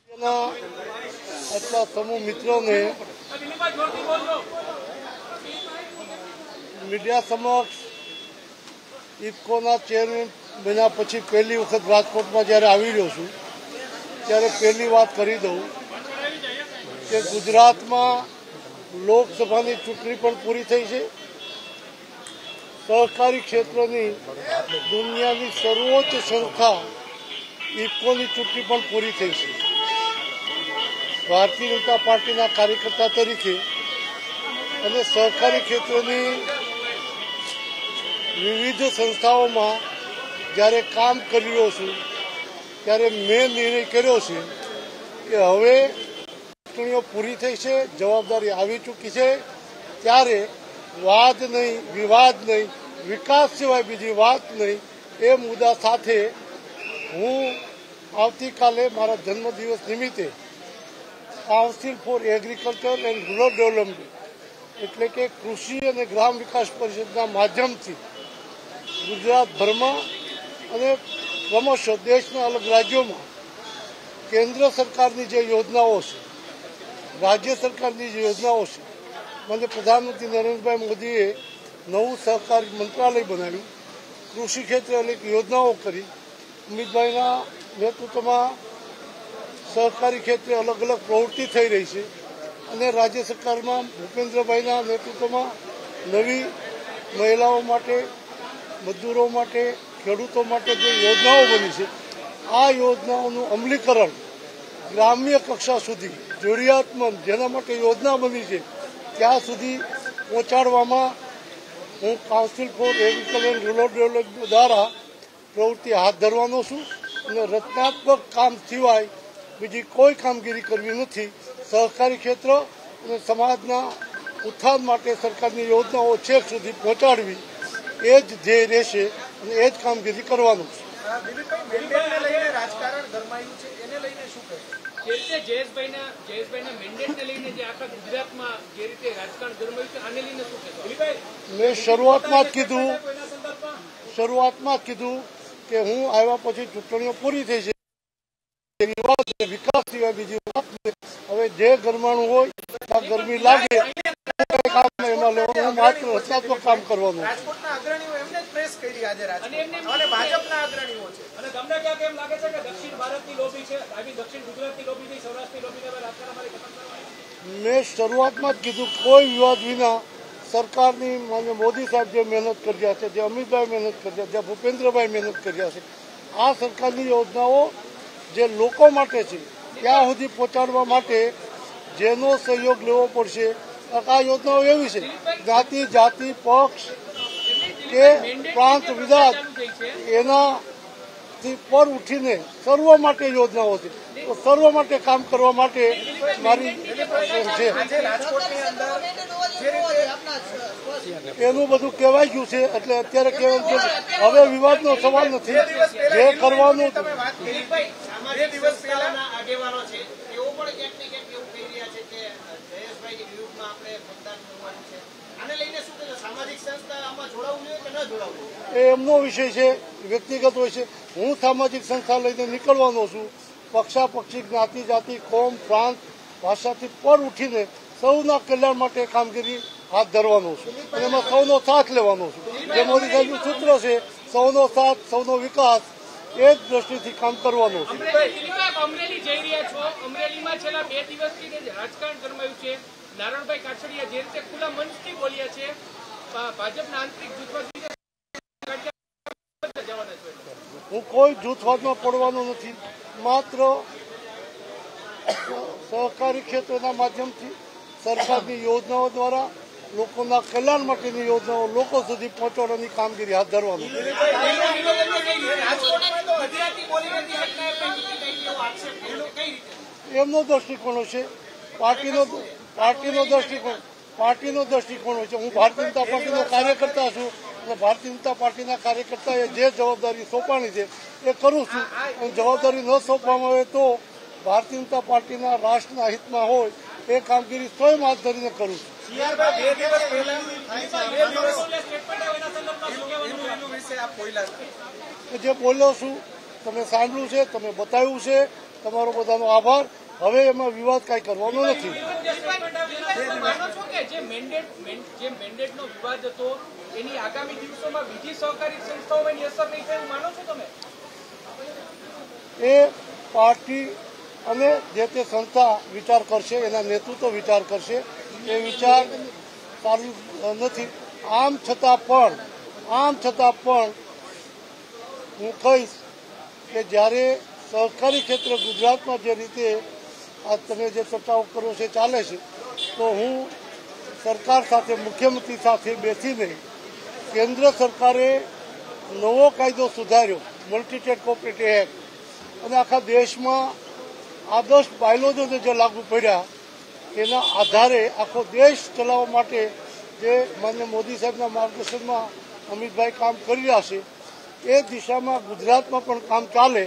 આટલા સમૂહ મિત્રોને મીડિયા સમક્ષ ઇફકોના ચેરમેન બન્યા પછી પહેલી વખત રાજકોટમાં જ્યારે આવી રહ્યો છું ત્યારે પહેલી વાત કરી દઉં કે ગુજરાતમાં લોકસભાની ચૂંટણી પણ પૂરી થઈ છે। સહકારી ક્ષેત્રની દુનિયાની સર્વોચ્ચ સંસ્થા ઇફકોની ચૂંટણી પણ પૂરી થઈ છે। ભારતીય જનતા પાર્ટીના કાર્યકર્તા તરીકે અને સહકારી ક્ષેત્રની વિવિધ સંસ્થાઓમાં જ્યારે કામ કરી રહ્યો છું ત્યારે મેં નિર્ણય કર્યો છે કે હવે ચૂંટણીઓ પૂરી થઈ છે, જવાબદારી આવી ચૂકી છે, ત્યારે વાદ નહીં, વિવાદ નહીં, વિકાસ સિવાય બીજી વાત નહીં એ મુદ્દા સાથે હું આવતીકાલે મારા જન્મદિવસ નિમિત્તે council four agriculture and rural development એટલે કે કૃષિ અને ગ્રામ વિકાસ પરિષદના માધ્યમથી ગુજરાતભરમાં અને ક્રમશઃ દેશના અલગ રાજ્યોમાં કેન્દ્ર સરકારની જે યોજનાઓ છે, રાજ્ય સરકારની જે યોજનાઓ છે, મને પ્રધાનમંત્રી નરેન્દ્રભાઈ મોદીએ નવું સહકારી મંત્રાલય બનાવ્યું, કૃષિ ક્ષેત્રે અનેક યોજનાઓ કરી, અમિતભાઈના નેતૃત્વમાં સહકારી ક્ષેત્રે અલગ અલગ પ્રવૃત્તિ થઈ રહી છે અને રાજ્ય સરકારમાં ભૂપેન્દ્રભાઈના નેતૃત્વમાં નવી મહિલાઓ માટે, મજૂરો માટે, ખેડૂતો માટે જે યોજનાઓ બની છે આ યોજનાઓનું અમલીકરણ ગ્રામ્ય કક્ષા સુધી જરૂરિયાતમંદ જેના માટે યોજના બની છે ત્યાં સુધી પહોંચાડવામાં હું council four agriculture and rural development દ્વારા પ્રવૃત્તિ હાથ ધરવાનો છું અને રચનાત્મક કામ સિવાય બીજી કોઈ કામગીરી કરવી નથી। સહકારી ક્ષેત્ર અને સમાજના ઉત્થાન માટે સરકારની યોજનાઓ છેક સુધી પહોંચાડવી એ જ ધ્યેય રહેશે અને એ જ કામગીરી કરવાનું છે। મેં શરૂઆતમાં જ કીધું કે હું આવ્યા પછી ચૂંટણીઓ પૂરી થઈ છે, વિકાસ સિવાય બીજી વાત નહીં। હવે જે ગરમાણું હોય ત્યાં ગરમી લાગે એમાં લેવાનું, હું માત્ર રચનાત્મક કામ કરવાનું। મેં શરૂઆતમાં જ કીધું કોઈ વિવાદ વિના સરકારની માન્ય મોદી સાહેબ જે મહેનત કર્યા છે, જે અમિતભાઈ મહેનત કર્યા, જે ભૂપેન્દ્રભાઈ મહેનત કર્યા છે, આ સરકારની યોજનાઓ જે લોકો માટે છે ત્યાં સુધી પહોંચાડવા માટે જેનો સહયોગ લેવો પડશે। આ યોજનાઓ એવી છે જ્ઞાતિ, જાતિ, પક્ષ કે પ્રાંત, વિદાત એનાથી પર ઉઠીને સર્વ માટે યોજનાઓ છે, તો સર્વ માટે કામ કરવા માટે મારી છે। એનું બધું કહેવાય ગયું છે એટલે અત્યારે કહેવાનું હવે વિવાદનો સવાલ નથી, જે કરવાનું એ એમનો વિષય છે, વ્યક્તિગત હોય છે। હું સામાજિક સંસ્થા લઈને નીકળવાનો છું, પક્ષાપક્ષી, જ્ઞાતિ, જાતિ, કોમ, પ્રાંત, ભાષાથી પર ઉઠીને સૌના કલ્યાણ માટે કામગીરી હાથ ધરવાનો છું અને એમાં સૌનો સાથ લેવાનો છું। જે મોદી સાહેબનું સૂત્ર છે સૌનો સાથ, સૌનો વિકાસ, એ જ દ્રષ્ટિથી કામ કરવાનું છે। અમરેલી જઈ રહ્યા છો, અમરેલીમાં છેલ્લા 2 દિવસથી રાજકારણ ગરમાયું છે। નારણભાઈ કાછડિયા જે રીતે ખુલ્લા મંચથી બોલ્યા છે, ભાજપના આંતરિક જૂથવાદ હું કોઈ જૂથવાદમાં પડવાનો નથી, માત્ર સહકારી ક્ષેત્રના માધ્યમથી સરકારની યોજનાઓ દ્વારા લોકોના કલ્યાણ માટેની યોજનાઓ લોકો સુધી પહોંચાડવાની કામગીરી હાથ ધરવાનું। એમનો દૃષ્ટિકોણ છે, પાર્ટીનો દૃષ્ટિકોણ હોય છે। હું ભારતીય જનતા પાર્ટીનો કાર્યકર્તા છું અને ભારતીય જનતા પાર્ટીના કાર્યકર્તાએ જે જવાબદારી સોંપવાની છે એ કરું છું અને જવાબદારી ન સોંપવામાં આવે તો ભારતીય જનતા પાર્ટીના રાષ્ટ્રના હિતમાં હોય એ કામગીરી સ્વયં હાથ ધરીને કરું છું। જે બોલ્યો છું તમે સાંભળ્યું છે, તમે બતાવ્યું છે તમારો બધાનો આભાર. હવે એમાં વિવાદ કાંઈ કરવાનો નથી. માનો છો કે જે મેન્ડેટનો વિવાદ હતો એની આગામી દિવસોમાં બીજી સહકારી સંસ્થાઓમાં એની અસર નહીં થાય એવું માનો છો તમે? એ પાર્ટી અને જે તે સંસ્થા વિચાર કરશે, એના નેતૃત્વ વિચાર કરશે. એ વિચાર સારું નથી. આમ છતાં પણ હું કહીશ કે જ્યારે સહકારી ક્ષેત્ર ગુજરાતમાં જે રીતે આ તમે જે ચર્ચાઓ કરો છે ચાલે છે, તો હું સરકાર સાથે, મુખ્યમંત્રી સાથે બેસીને કેન્દ્ર સરકારે નવો કાયદો સુધાર્યો, મલ્ટી સ્ટેટ કોઓપરેટિવ એક્ટ, અને આખા દેશમાં આદર્શ બાયલોજોને જે લાગુ પડ્યા એના આધારે આખો દેશ ચલાવવા માટે જે માનનીય મોદી સાહેબના માર્ગદર્શનમાં અમિતભાઈ કામ કરી રહ્યા છે, એ દિશામાં ગુજરાતમાં પણ કામ ચાલે.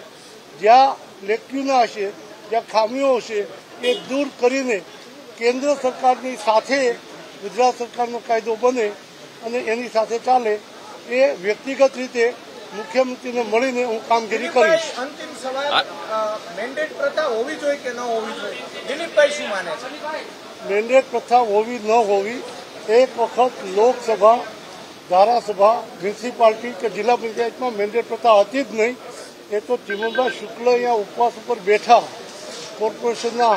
જ્યાં લેક્યુના હશે, જ્યાં ખામીઓ હશે, એ દૂર કરીને કેન્દ્ર સરકારની સાથે ગુજરાત સરકારનો કાયદો બને અને એની સાથે ચાલે. એ વ્યક્તિગત રીતે મુખ્યમંત્રીને મળીને હું કામગીરી કરીશ. અંતિમ સવાલ, મેન્ડેટ પ્રથા હોવી જોઈએ કે ન હોવી જોઈએ? દિલીપભાઈ શું માને છે? મેન્ડેટ પ્રથા હોવી ન હોવી, એક વખત લોકસભા, ધારાસભા, મ્યુનિસિપાલિટી કે જિલ્લા પંચાયતમાં મેન્ડેટ પ્રથા હતી જ નહીં. એ તો ચિમનભાઈ શુક્લ અહીંયા ઉપવાસ ઉપર બેઠા, કોર્પોરેશનના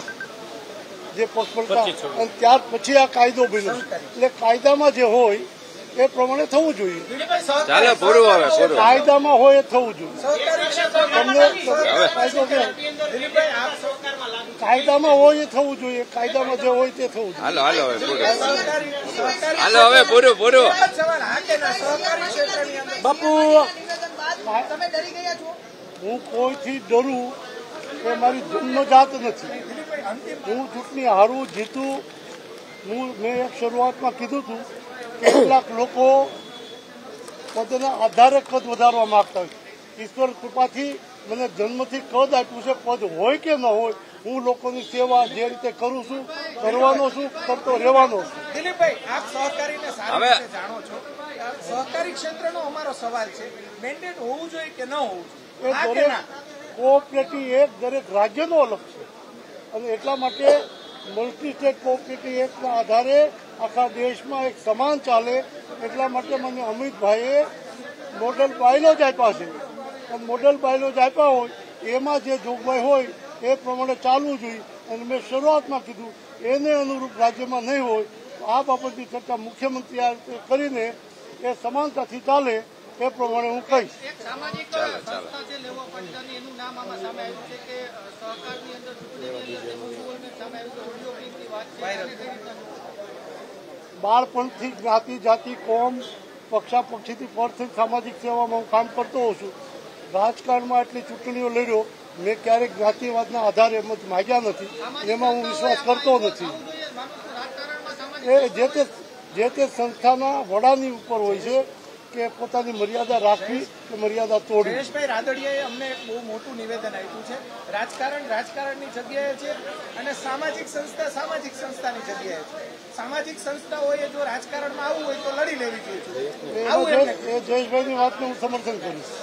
જે પક્ષપલટા, અને ત્યાર પછી આ કાયદો બન્યો. એટલે કાયદામાં જે હોય એ પ્રમાણે થવું જોઈએ. કાયદામાં હોય એ થવું જોઈએ. તમને કાયદો કે કાયદામાં હોય એ થવું જોઈએ. કાયદામાં જે હોય તે થવું જોઈએ. બાપુ, હું કોઈથી ડરું એ મારી જન્મજાત નથી. હું ચૂંટણી હારું જીતું, મેં એક શરૂઆતમાં કીધું હતું કે કેટલાક લોકો પદના આધારે કદ વધારવા માંગતા હોય. ઈશ્વર કૃપાથી મને જન્મથી કદ આપ્યું છે. પદ હોય કે ન હોય, હું લોકોની સેવા જે રીતે કરું છું, કરવાનો છું, કરતો રહેવાનો છું. દિલીપભાઈ, આપ સહકારીને સારી રીતે જાણો છો. સહકારી ક્ષેત્રનો અમારો સવાલ છે, મેન્ડેટ હોવું જોઈએ કે ન હોવું જોઈએ? એ દરેક કોઓપરેટિવ એક્ટ દરેક રાજ્યનો અલગ છે, અને એટલા માટે મલ્ટી સ્ટેટ કોઓપરેટિવ એક્ટના આધારે આખા દેશમાં એક સમાન ચાલે. એટલા માટે મને અમિતભાઈએ મોડલ બાયલોજ આપ્યા છે. અને મોડલ બાયલોજ આપ્યા હોય એમાં જે જોગવાઈ હોય એ પ્રમાણે ચાલવું જોઈએ. અને મેં શરૂઆતમાં કીધું એને અનુરૂપ રાજ્યમાં નહીં હોય તો આ બાબતની ચર્ચા મુખ્યમંત્રી આ રીતે કરીને એ સમાનતાથી ચાલે એ પ્રમાણે હું કહીશ. એક સામાજિક સંસ્થા છે લેવા પાટીદારની, એનું નામ આમાં સામે આવ્યું છે કે સહકારની અંદર ચૂંટણીની અંદર તેનું સામે આવ્યું છે. ઓડિયો ક્લિપની વાત છે. બાળપણથી જ્ઞાતિ, જાતિ, કોમ, પક્ષાપક્ષીથી પરથી સામાજિક સેવામાં હું કામ કરતો હોઉં છું. રાજકારણમાં એટલી ચૂંટણીઓ લડ્યો, મેં ક્યારેક જ્ઞાતિવાદના આધારે મત માગ્યા નથી. એમાં હું વિશ્વાસ કરતો નથી. એ જે તે સંસ્થાના વડાની ઉપર હોય છે કે પોતાની મર્યાદા રાખવી કે મર્યાદા તોડવી. જયેશભાઈ રાદડિયાએ અમને એક બહુ મોટું નિવેદન આપ્યું છે. રાજકારણ રાજકારણની જગ્યાએ છે અને સામાજિક સંસ્થા સામાજિક સંસ્થાની જગ્યાએ છે. સામાજિક સંસ્થાઓએ જો રાજકારણમાં આવવું હોય તો લડી લેવી જોઈએ. એ જયેશભાઈની વાતને હું સમર્થન કરીશ.